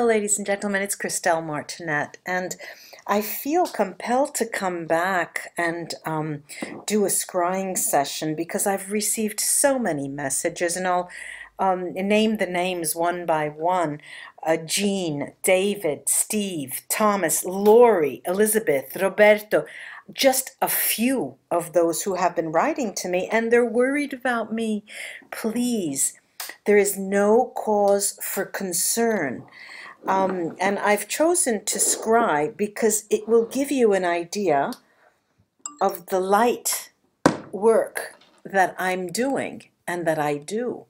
ladies and gentlemen, it's Christelle Martinette, and I feel compelled to come back and do a scrying session because I've received so many messages, and I'll name the names one by one. Jean, David, Steve, Thomas, Lori, Elizabeth, Roberto, just a few of those who have been writing to me, and they're worried about me. Please, there is no cause for concern. And I've chosen to scry because it will give you an idea of the light work that I'm doing and that I do.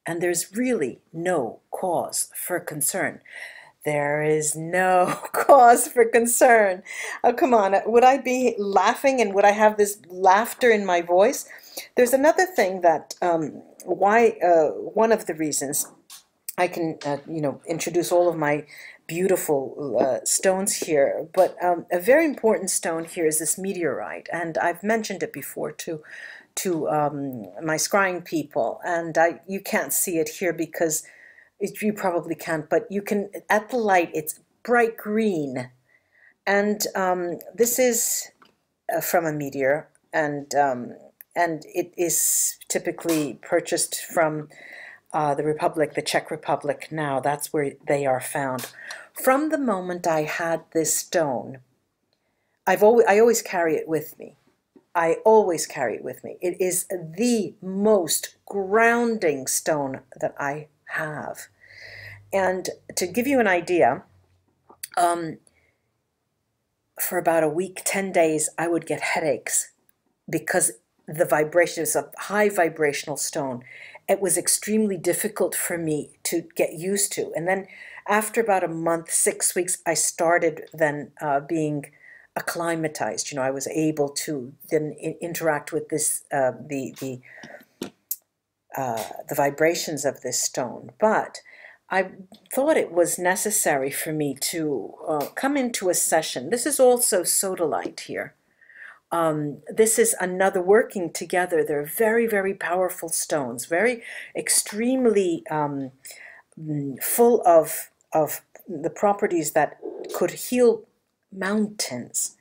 And there's really no cause for concern. There is no cause for concern. Oh, come on. Would I be laughing and would I have this laughter in my voice? There's another thing that one of the reasons I can, introduce all of my beautiful stones here, but a very important stone here is this meteorite, and I've mentioned it before to my scrying people, and you can't see it here because you probably can't, but you can, at the light, it's bright green, and this is from a meteor, and it is typically purchased from the Republic, the Czech Republic now. That's where they are found. From the moment I had this stone, I always carry it with me. I always carry it with me. It is the most grounding stone that I have. And to give you an idea, for about a week, 10 days, I would get headaches because the vibration is a high vibrational stone. It was extremely difficult for me to get used to. And then after about a month, 6 weeks, I started then being acclimatized. I was able to then interact with this, the vibrations of this stone. But I thought it was necessary for me to come into a session. This is also sodalite here. This is another working together. They're very, very powerful stones, very extremely full of the properties that could heal mountains,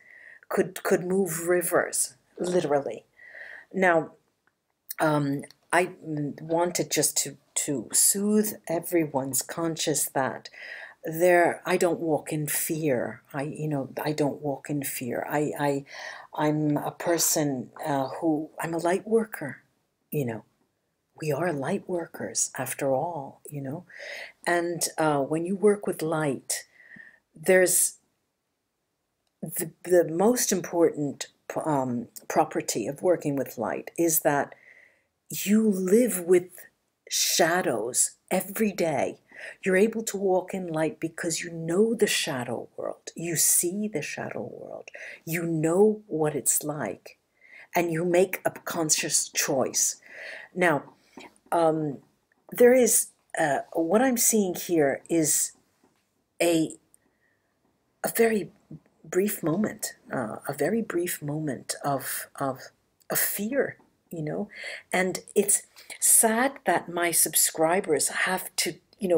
could move rivers, literally. Now, I wanted just to soothe everyone's conscience that I don't walk in fear. I don't walk in fear. I'm a person who, I'm a light worker, We are light workers after all, And when you work with light, there's the most important property of working with light is that you live with shadows every day. You're able to walk in light because you know the shadow world. You see the shadow world. You know what it's like. And you make a conscious choice. Now, there is, what I'm seeing here is a very brief moment, of fear, And it's sad that my subscribers have to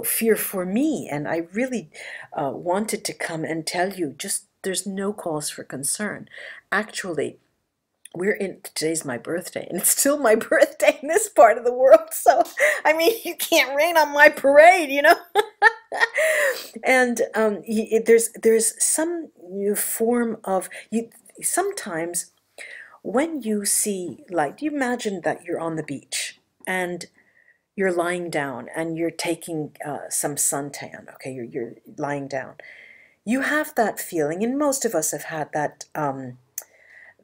fear for me, and I really wanted to come and tell you, just there's no cause for concern. Actually, today's my birthday, and it's still my birthday in this part of the world, so I mean, you can't rain on my parade, And there's some new form of sometimes when you see light, you imagine that you're on the beach and you're lying down and you're taking some suntan, okay, you're lying down. You have that feeling, and most of us have had that,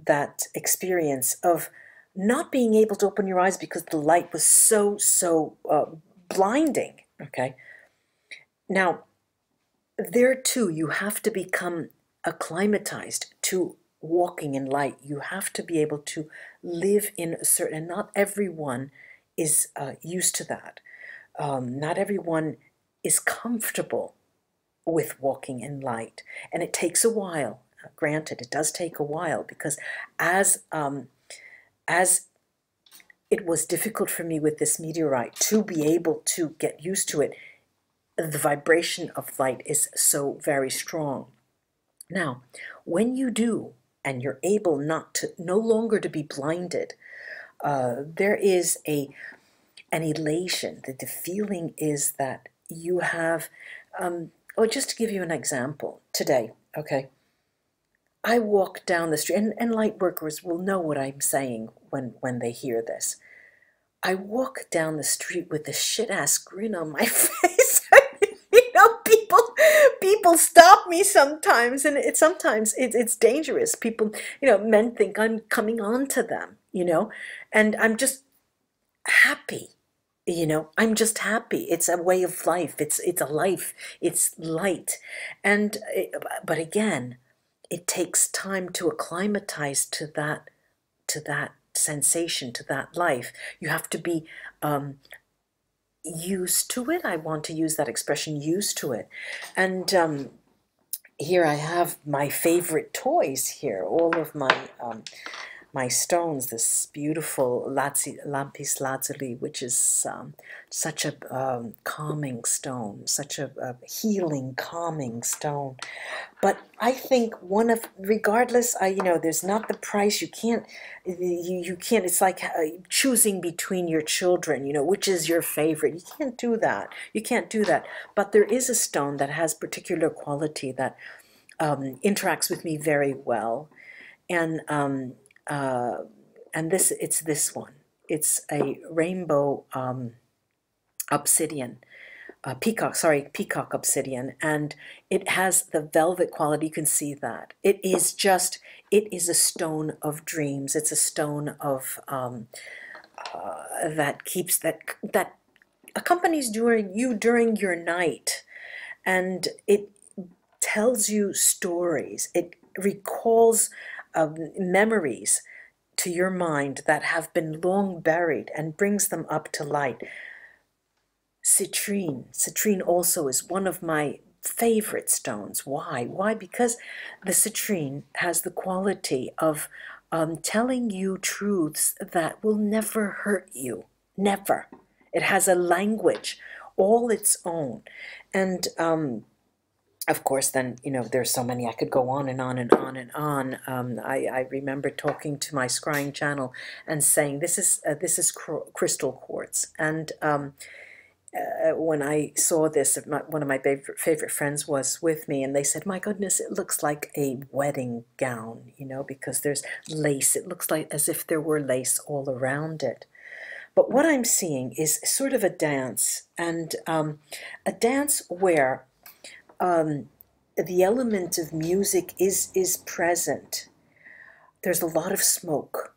that experience of not being able to open your eyes because the light was so blinding, okay? Now, there too, you have to become acclimatized to walking in light. You have to be able to live in a certain, and not everyone is used to that. Not everyone is comfortable with walking in light, and it takes a while. Granted, it does take a while because as it was difficult for me with this meteorite to be able to get used to it, the vibration of light is so very strong. Now, when you do, and you're able no longer to be blinded, there is an elation. The feeling is that you have, oh, just to give you an example, today, okay, I walk down the street, and light workers will know what I'm saying when they hear this. I walk down the street with a shit-ass grin on my face. You know, people stop me sometimes, and it's dangerous. People, you know, men think I'm coming on to them, you know, and I'm just happy. You know, I'm just happy. It's a way of life. It's a life. It's light, and but again, it takes time to acclimatize to that sensation, to that life. You have to be used to it. I want to use that expression, used to it. And here I have my favorite toys here, all of my stones, this beautiful lapis lazuli, which is such a calming stone, such a healing, calming stone. But I think regardless, you know, there's not the price. You can't, it's like choosing between your children, you know, which is your favorite. You can't do that. You can't do that. But there is a stone that has particular quality that interacts with me very well. And it's this one. It's a rainbow obsidian, peacock obsidian, and it has the velvet quality. You can see that. It is a stone of dreams. It's a stone of that accompanies during your night, and it tells you stories. It recalls memories to your mind that have been long buried and brings them up to light. Citrine also is one of my favorite stones. Why? Because the citrine has the quality of telling you truths that will never hurt you. Never. It has a language all its own. And of course, then, you know, there's so many. I could go on and on and on and on. I remember talking to my scrying channel and saying, this is crystal quartz. And when I saw this, one of my favorite friends was with me, and they said, my goodness, it looks like a wedding gown, you know, because there's lace. It looks like as if there were lace all around it. But what I'm seeing is sort of a dance, and a dance where the element of music is present. There's a lot of smoke,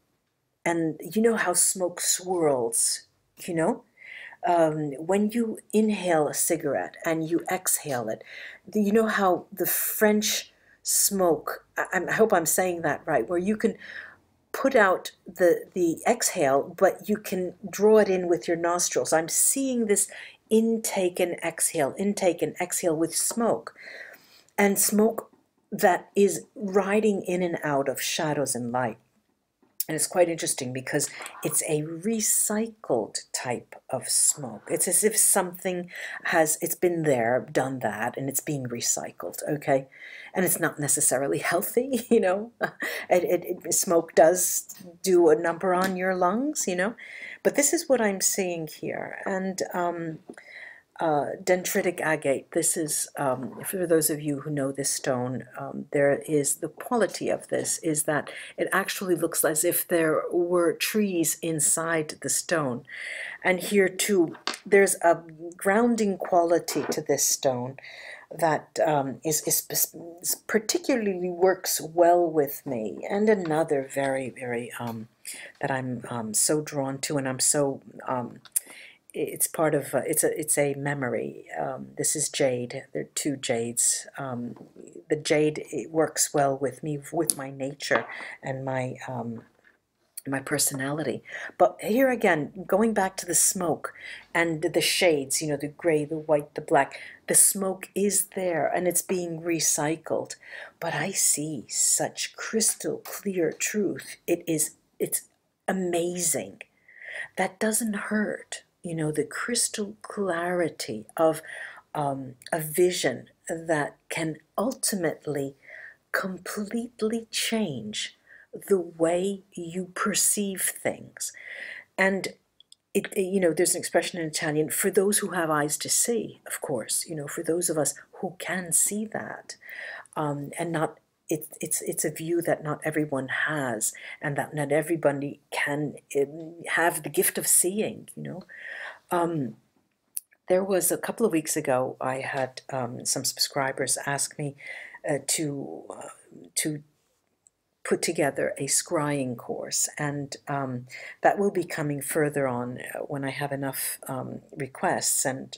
and you know how smoke swirls, you know? When you inhale a cigarette and you exhale it, you know how the French smoke, I hope I'm saying that right, where you can put out the exhale, but you can draw it in with your nostrils. I'm seeing this intake and exhale with smoke. And smoke that is riding in and out of shadows and light. And it's quite interesting because it's a recycled type of smoke. It's as if something it's been there, done that, and it's being recycled, okay? And it's not necessarily healthy, you know? Smoke does do a number on your lungs, you know? But this is what I'm seeing here. And dendritic agate, this is, for those of you who know this stone, there is the quality of this is that it actually looks as if there were trees inside the stone. And here too, there's a grounding quality to this stone that is particularly works well with me. And another very, very, that I'm so drawn to, and I'm so, it's part of it's a memory. This is jade. There are two jades. The jade, it works well with me, with my nature and my personality. But here again, going back to the smoke and the shades, you know, the gray, the white, the black, the smoke is there and it's being recycled. But I see such crystal clear truth. It's amazing. That doesn't hurt. You know, the crystal clarity of a vision that can ultimately completely change the way you perceive things. And there's an expression in Italian, for those who have eyes to see, of course, for those of us who can see that, and not, it's a view that not everyone has, and that not everybody can have the gift of seeing, There was a couple of weeks ago, I had some subscribers ask me to put together a scrying course, and that will be coming further on when I have enough requests. And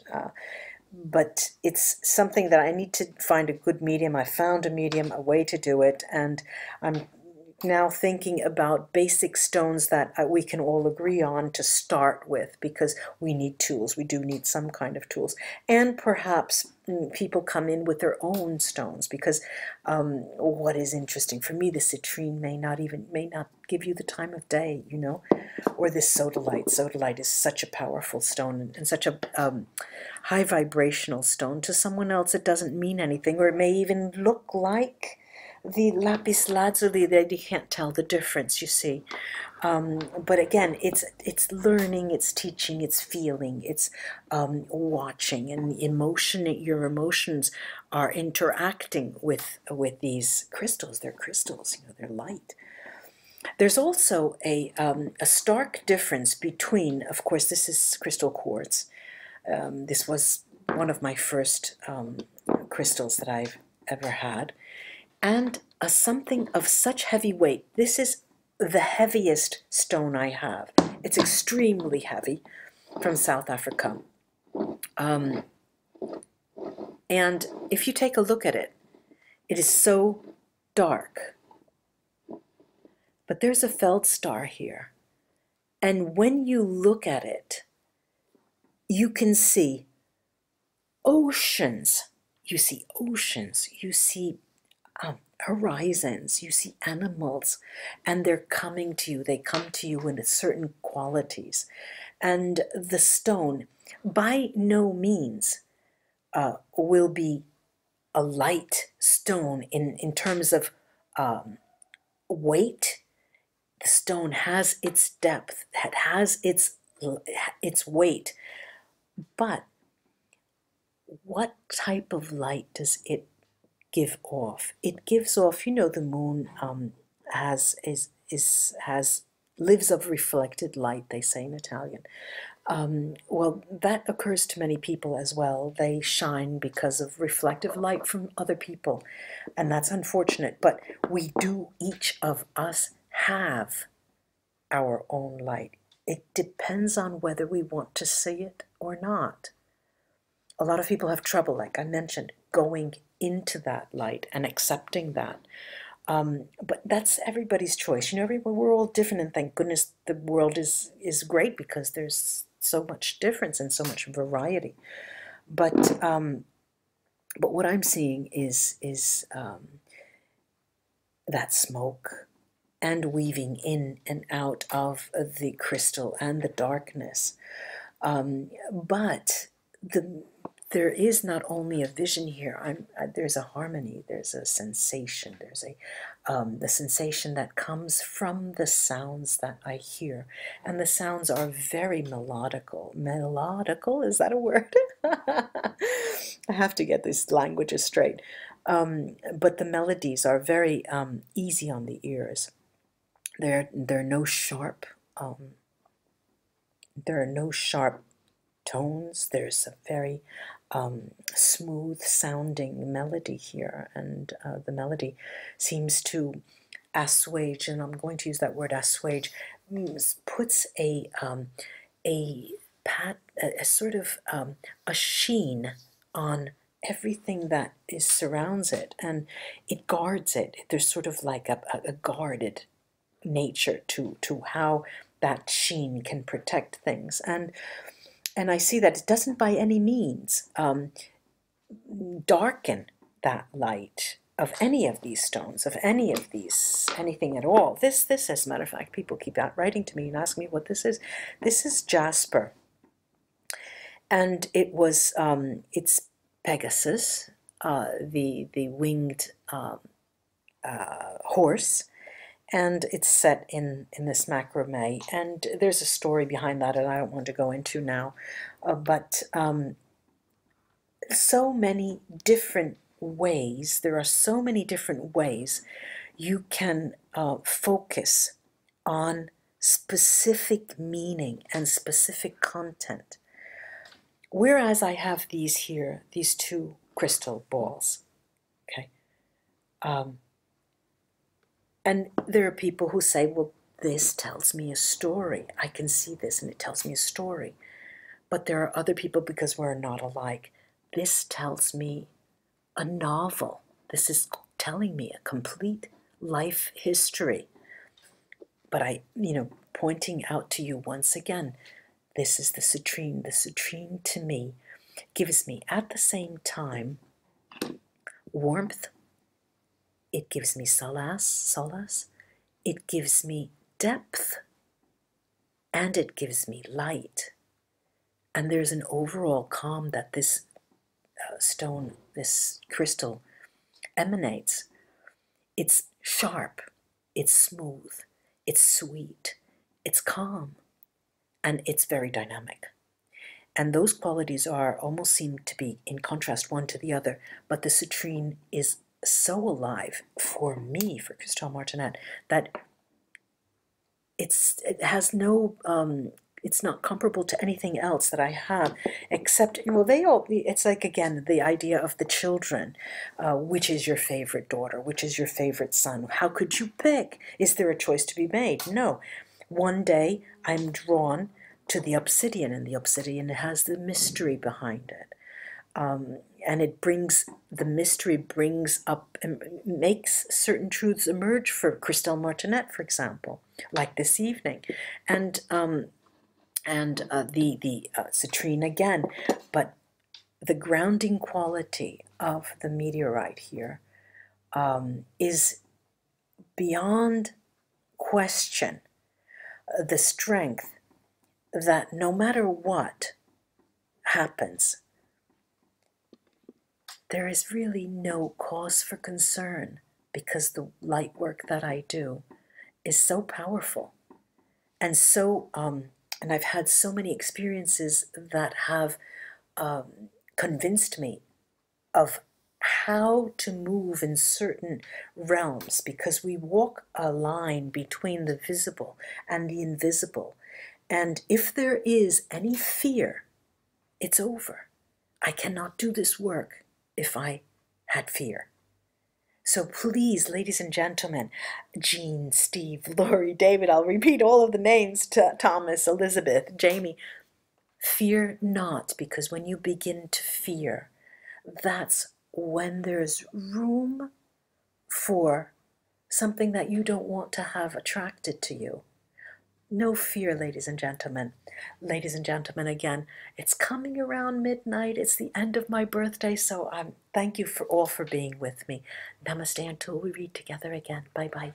but it's something that I need to find a good medium. I found a medium, a way to do it, and I'm now thinking about basic stones that we can all agree on to start with, because we need tools. We do need some kind of tools. And perhaps people come in with their own stones, because what is interesting for me, the citrine may not give you the time of day, or this sodalite. Sodalite is such a powerful stone, and such a high vibrational stone. To someone else it doesn't mean anything, or it may even look like the lapis lazuli. They can't tell the difference, you see. But again, it's learning, it's teaching, it's feeling, it's watching, and your emotions are interacting with these crystals. They're crystals, they're light. There's also a stark difference between, of course, this is crystal quartz. This was one of my first crystals that I've ever had. And something of such heavy weight. This is the heaviest stone I have. It's extremely heavy, from South Africa. And if you take a look at it, it is so dark. But there's a feldstar here. And when you look at it, you can see oceans. You see oceans. You see horizons, you see animals, and they're coming to you. They come to you in certain qualities. And the stone, by no means, will be a light stone in terms of weight. The stone has its depth, it has its weight. But what type of light does it give off? It gives off, the moon lives of reflected light, they say in Italian. Well, that occurs to many people as well. They shine because of reflective light from other people, and that's unfortunate. But we do, each of us, have our own light. It depends on whether we want to see it or not. A lot of people have trouble, like I mentioned, going into that light and accepting that. But that's everybody's choice. We're all different, and thank goodness the world is great, because there's so much difference and so much variety. But what I'm seeing is that smoke, and weaving in and out of the crystal and the darkness. But there is not only a vision here. There's a harmony. There's a sensation. There's the sensation that comes from the sounds that I hear, and the sounds are very melodical. Melodical, is that a word? I have to get these languages straight. But the melodies are very easy on the ears. There are no sharp. There are no sharp tones. There's a very smooth sounding melody here, and the melody seems to assuage, and I'm going to use that word assuage, puts a sort of a sheen on everything that surrounds it, and it guards it. There's sort of like a guarded nature to how that sheen can protect things. And I see that it doesn't by any means darken that light of any of these stones, of anything at all. This, as a matter of fact, people keep writing to me and asking me what this is. This is jasper. And it was, it's Pegasus, the winged horse, and it's set in this macrame. And there's a story behind that, and I don't want to go into now. But so many different ways. There are so many different ways you can focus on specific meaning and specific content. Whereas I have these here, these two crystal balls, okay? And there are people who say, well, this tells me a story. I can see this and it tells me a story. But there are other people, because we're not alike, this tells me a novel. This is telling me a complete life history. But pointing out to you once again, this is the citrine. The citrine to me gives me at the same time warmth. It gives me solace. It gives me depth. And it gives me light. And there's an overall calm that this stone, this crystal emanates. It's sharp. It's smooth. It's sweet. It's calm. And it's very dynamic. And those qualities almost seem to be in contrast one to the other, but the citrine is so alive for me, for Christelle Martinette, that it has no, it's not comparable to anything else that I have, except, it's like, again, the idea of the children. Which is your favorite daughter? Which is your favorite son? How could you pick? Is there a choice to be made? No. One day I'm drawn to the obsidian, and the obsidian has the mystery behind it. And the mystery brings up and makes certain truths emerge for Christelle Martinette, for example, like this evening. And the citrine again, but the grounding quality of the meteorite here is beyond question. The strength that no matter what happens, there is really no cause for concern, because the light work that I do is so powerful and so, and I've had so many experiences that have convinced me of how to move in certain realms, because we walk a line between the visible and the invisible. And if there is any fear, it's over. I cannot do this work if I had fear. So please, ladies and gentlemen, Jean, Steve, Lori, David, I'll repeat all of the names, to Thomas, Elizabeth, Jamie, fear not, because when you begin to fear, that's when there's room for something that you don't want to have attracted to you. No fear, ladies and gentlemen. Ladies and gentlemen, again, it's coming around midnight. It's the end of my birthday, so thank you all for being with me. Namaste until we read together again. Bye-bye.